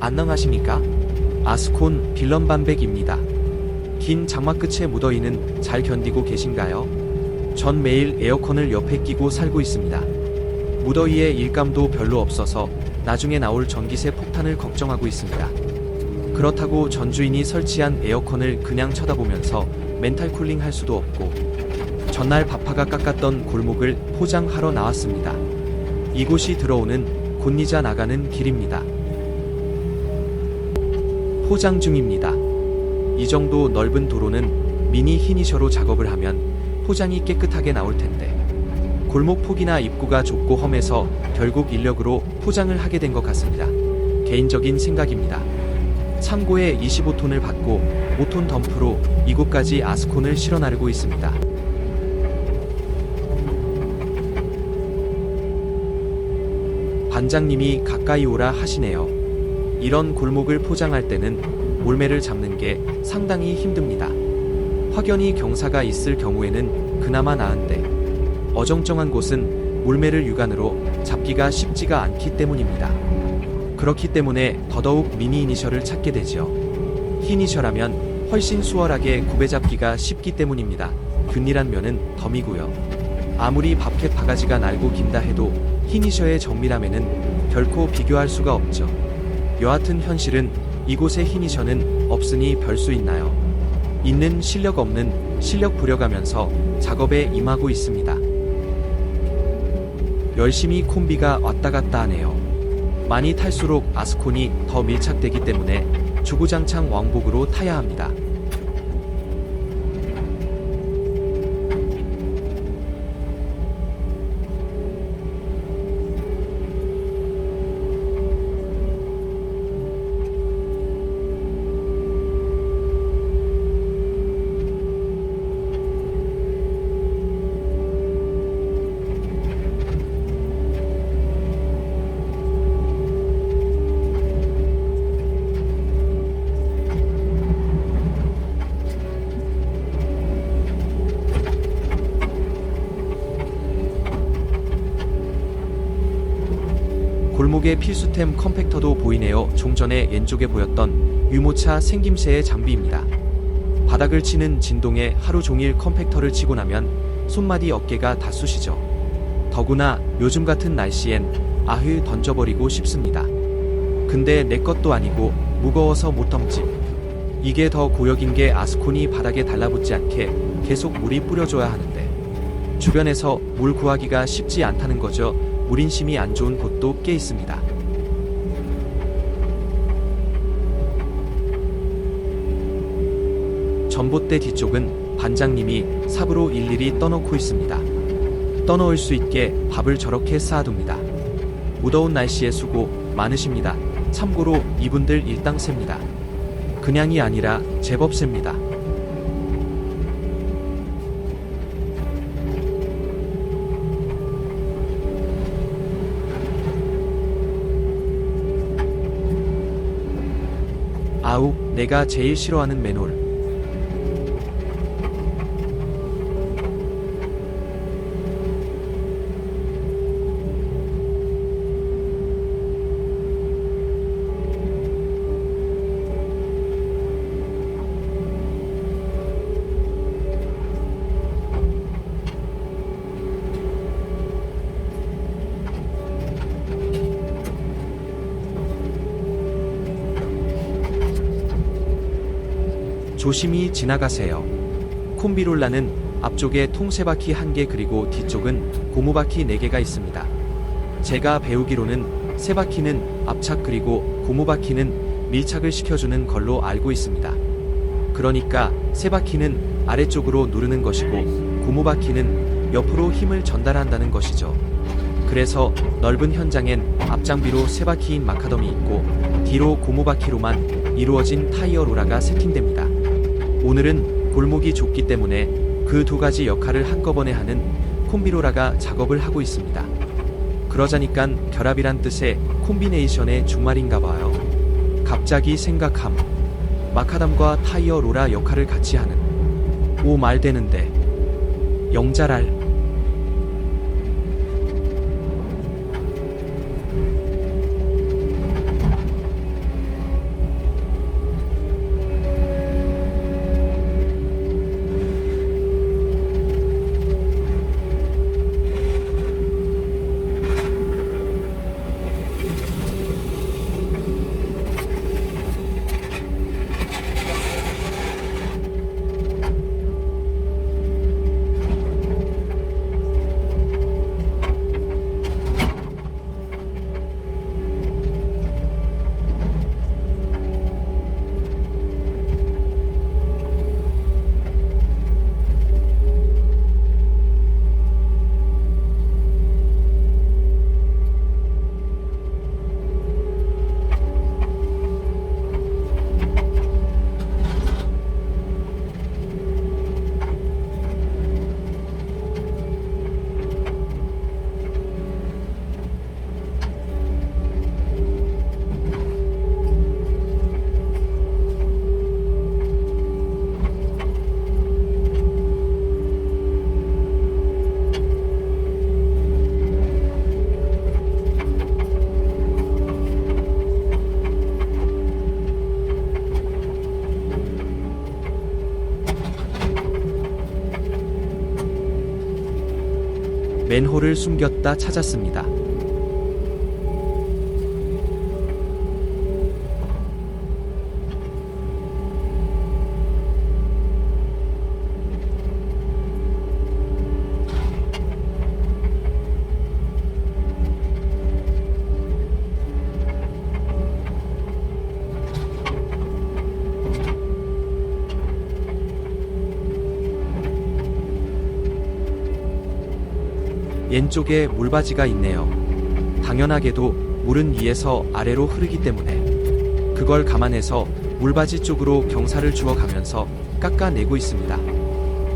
안녕하십니까? 아스콘 빌런 반백입니다. 긴 장마 끝에 무더위는 잘 견디고 계신가요? 전 매일 에어컨을 옆에 끼고 살고 있습니다. 무더위에 일감도 별로 없어서 나중에 나올 전기세 폭탄을 걱정하고 있습니다. 그렇다고 전주인이 설치한 에어컨을 그냥 쳐다보면서 멘탈 쿨링 할 수도 없고, 전날 바파가 깎았던 골목을 포장하러 나왔습니다. 이곳이 들어오는 곤니자 나가는 길입니다. 포장 중입니다. 이 정도 넓은 도로는 미니 히니셔로 작업을 하면 포장이 깨끗하게 나올 텐데, 골목 폭이나 입구가 좁고 험해서 결국 인력으로 포장을 하게 된 것 같습니다. 개인적인 생각입니다. 창고에 25톤을 받고 5톤 덤프로 이곳까지 아스콘을 실어 나르고 있습니다. 반장님이 가까이 오라 하시네요. 이런 골목을 포장할 때는 몰매를 잡는 게 상당히 힘듭니다. 확연히 경사가 있을 경우에는 그나마 나은데, 어정쩡한 곳은 몰매를 육안으로 잡기가 쉽지가 않기 때문입니다. 그렇기 때문에 더더욱 미니 이니셜을 찾게 되지요. 히니셜하면 훨씬 수월하게 굽에잡기가 쉽기 때문입니다. 균일한 면은 덤이고요. 아무리 밥캣 바가지가 날고 긴다 해도 히니셔의 정밀함에는 결코 비교할 수가 없죠. 여하튼 현실은 이곳의 히니셔는 없으니 별 수 있나요? 있는 실력 없는 실력 부려가면서 작업에 임하고 있습니다. 열심히 콤비가 왔다 갔다 하네요. 많이 탈수록 아스콘이 더 밀착되기 때문에 주구장창 왕복으로 타야 합니다. 골목의 필수템 컴팩터도 보이네요. 좀 전에 왼쪽에 보였던 유모차 생김새의 장비입니다. 바닥을 치는 진동에 하루 종일 컴팩터를 치고 나면 손마디 어깨가 다 쑤시죠. 더구나 요즘 같은 날씨엔 아휴 던져버리고 싶습니다. 근데 내 것도 아니고 무거워서 못 덤지. 이게 더 고역인 게 아스콘이 바닥에 달라붙지 않게 계속 물이 뿌려줘야 하는데, 주변에서 물 구하기가 쉽지 않다는 거죠. 물인심이 안 좋은 곳도 꽤 있습니다. 전봇대 뒤쪽은 반장님이 삽으로 일일이 떠놓고 있습니다. 떠놓을 수 있게 밥을 저렇게 쌓아둡니다. 무더운 날씨에 수고 많으십니다. 참고로 이분들 일당 셉니다. 그냥이 아니라 제법 셉니다. 아우, 내가 제일 싫어하는 맨홀. 조심히 지나가세요. 콤비롤라는 앞쪽에 통 3바퀴 1개 그리고 뒤쪽은 고무바퀴 4개가 있습니다. 제가 배우기로는 3바퀴는 앞착 그리고 고무바퀴는 밀착을 시켜주는 걸로 알고 있습니다. 그러니까 3바퀴는 아래쪽으로 누르는 것이고 고무바퀴는 옆으로 힘을 전달한다는 것이죠. 그래서 넓은 현장엔 앞장비로 3바퀴인 마카덤이 있고 뒤로 고무바퀴로만 이루어진 타이어 로라가 세팅됩니다. 오늘은 골목이 좁기 때문에 그 두 가지 역할을 한꺼번에 하는 콤비로라가 작업을 하고 있습니다. 그러자니깐 결합이란 뜻의 콤비네이션의 준말인가 봐요. 갑자기 생각함. 마카담과 타이어 로라 역할을 같이 하는. 오 말 되는데. 영자랄. 맨홀을 숨겼다 찾았습니다. 왼쪽에 물바지가 있네요. 당연하게도 물은 위에서 아래로 흐르기 때문에 그걸 감안해서 물바지 쪽으로 경사를 주어가면서 깎아내고 있습니다.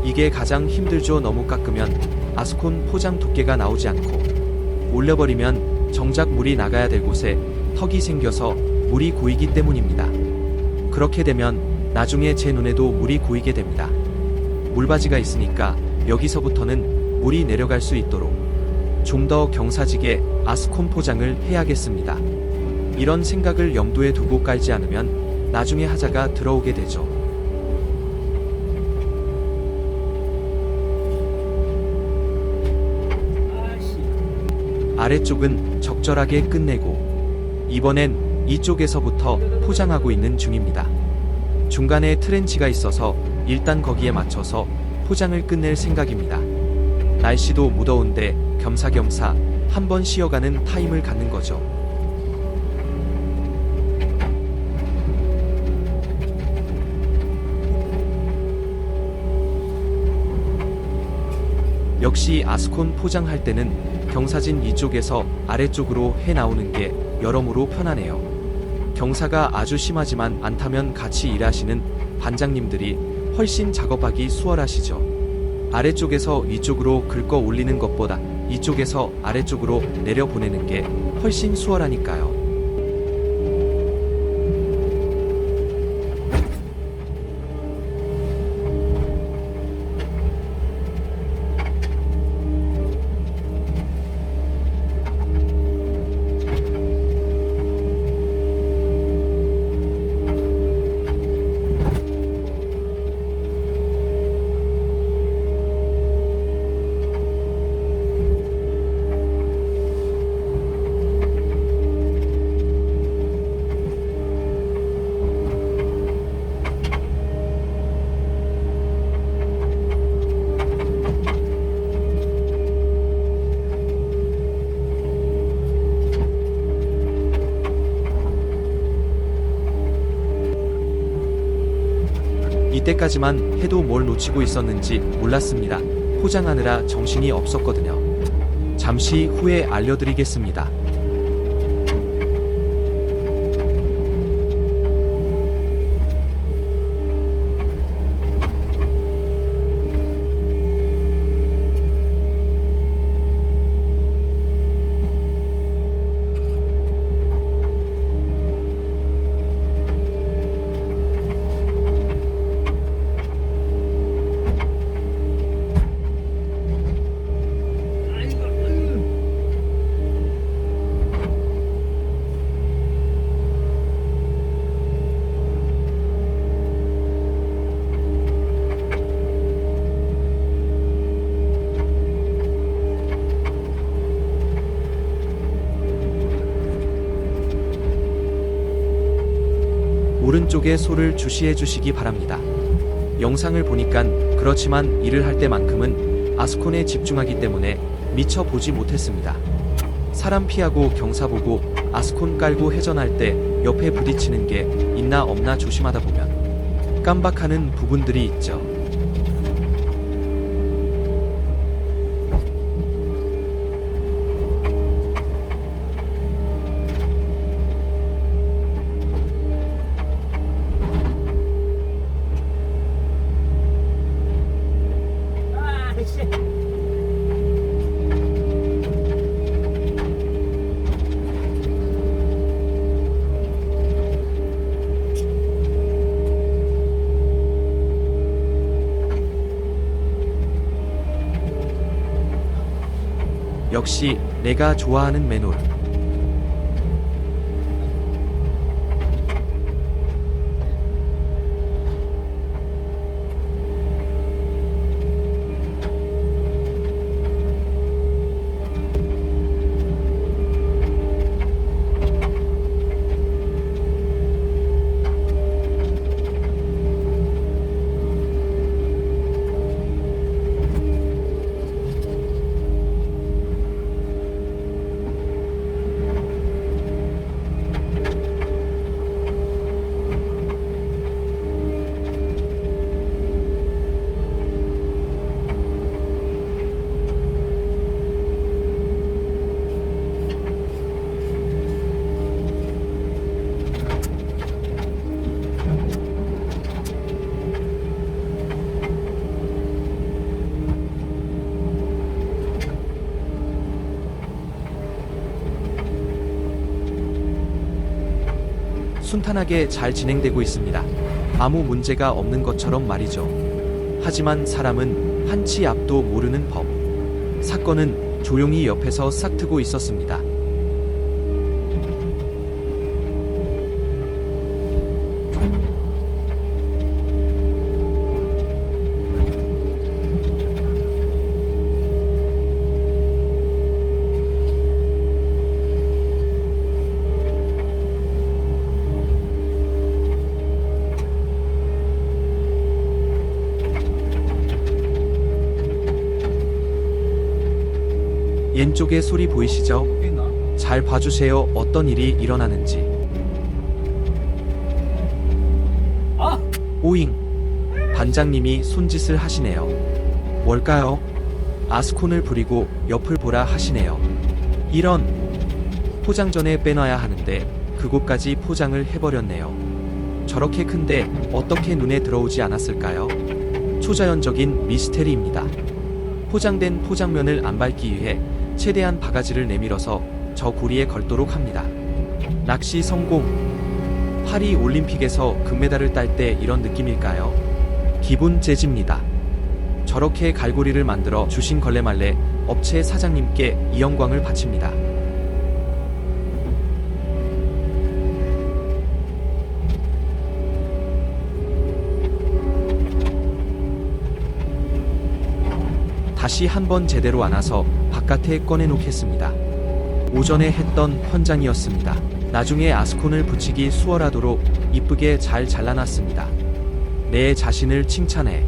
이게 가장 힘들죠. 너무 깎으면 아스콘 포장 두께가 나오지 않고 올려버리면 정작 물이 나가야 될 곳에 턱이 생겨서 물이 고이기 때문입니다. 그렇게 되면 나중에 제 눈에도 물이 고이게 됩니다. 물바지가 있으니까 여기서부터는 물이 내려갈 수 있도록 좀 더 경사지게 아스콘 포장을 해야겠습니다. 이런 생각을 염두에 두고 깔지 않으면 나중에 하자가 들어오게 되죠. 아래쪽은 적절하게 끝내고 이번엔 이쪽에서부터 포장하고 있는 중입니다. 중간에 트렌치가 있어서 일단 거기에 맞춰서 포장을 끝낼 생각입니다. 날씨도 무더운데 겸사겸사 한번 쉬어가는 타임을 갖는 거죠. 역시 아스콘 포장할 때는 경사진 위쪽에서 아래쪽으로 해 나오는 게 여러모로 편하네요. 경사가 아주 심하지만 않다면 같이 일하시는 반장님들이 훨씬 작업하기 수월하시죠. 아래쪽에서 위쪽으로 긁어 올리는 것보다 이쪽에서 아래쪽으로 내려보내는 게 훨씬 수월하니까요. 이때까지만 해도 뭘 놓치고 있었는지 몰랐습니다. 포장하느라 정신이 없었거든요. 잠시 후에 알려드리겠습니다. 오른쪽에 소를 주시해 주시기 바랍니다. 영상을 보니깐 그렇지만 일을 할 때만큼은 아스콘에 집중하기 때문에 미처 보지 못했습니다. 사람 피하고 경사 보고 아스콘 깔고 회전할 때 옆에 부딪히는 게 있나 없나 조심하다 보면 깜박하는 부분들이 있죠. 역시 내가 좋아하는 맨홀. 순탄하게 잘 진행되고 있습니다. 아무 문제가 없는 것처럼 말이죠. 하지만 사람은 한 치 앞도 모르는 법. 사건은 조용히 옆에서 싹트고 있었습니다. 왼쪽에 소리 보이시죠? 잘 봐주세요. 어떤 일이 일어나는지. 오잉. 반장님이 손짓을 하시네요. 뭘까요? 아스콘을 부리고 옆을 보라 하시네요. 이런. 포장 전에 빼놔야 하는데 그곳까지 포장을 해버렸네요. 저렇게 큰데 어떻게 눈에 들어오지 않았을까요? 초자연적인 미스테리입니다. 포장된 포장면을 안 밟기 위해 최대한 바가지를 내밀어서 저 고리에 걸도록 합니다. 낚시 성공. 파리 올림픽에서 금메달을 딸 때 이런 느낌일까요? 기분 재집니다. 저렇게 갈고리를 만들어 주신 걸레말레 업체 사장님께 이 영광을 바칩니다. 다시 한번 제대로 안아서 바깥에 꺼내놓겠습니다. 오전에 했던 현장이었습니다. 나중에 아스콘을 붙이기 수월하도록 이쁘게 잘 잘라놨습니다. 내 자신을 칭찬해.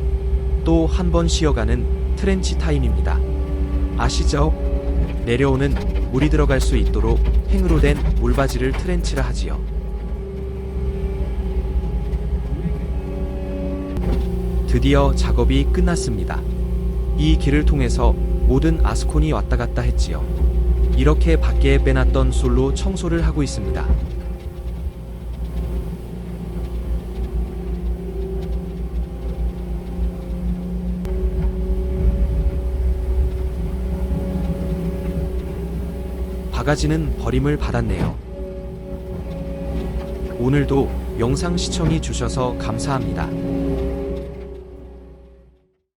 또 한 번 쉬어가는 트렌치 타임입니다. 아시죠? 내려오는 물이 들어갈 수 있도록 행으로 된 물바지를 트렌치라 하지요. 드디어 작업이 끝났습니다. 이 길을 통해서 모든 아스콘이 왔다 갔다 했지요. 이렇게 밖에 빼놨던 솔로 청소를 하고 있습니다. 바가지는 버림을 받았네요. 오늘도 영상 시청해 주셔서 감사합니다.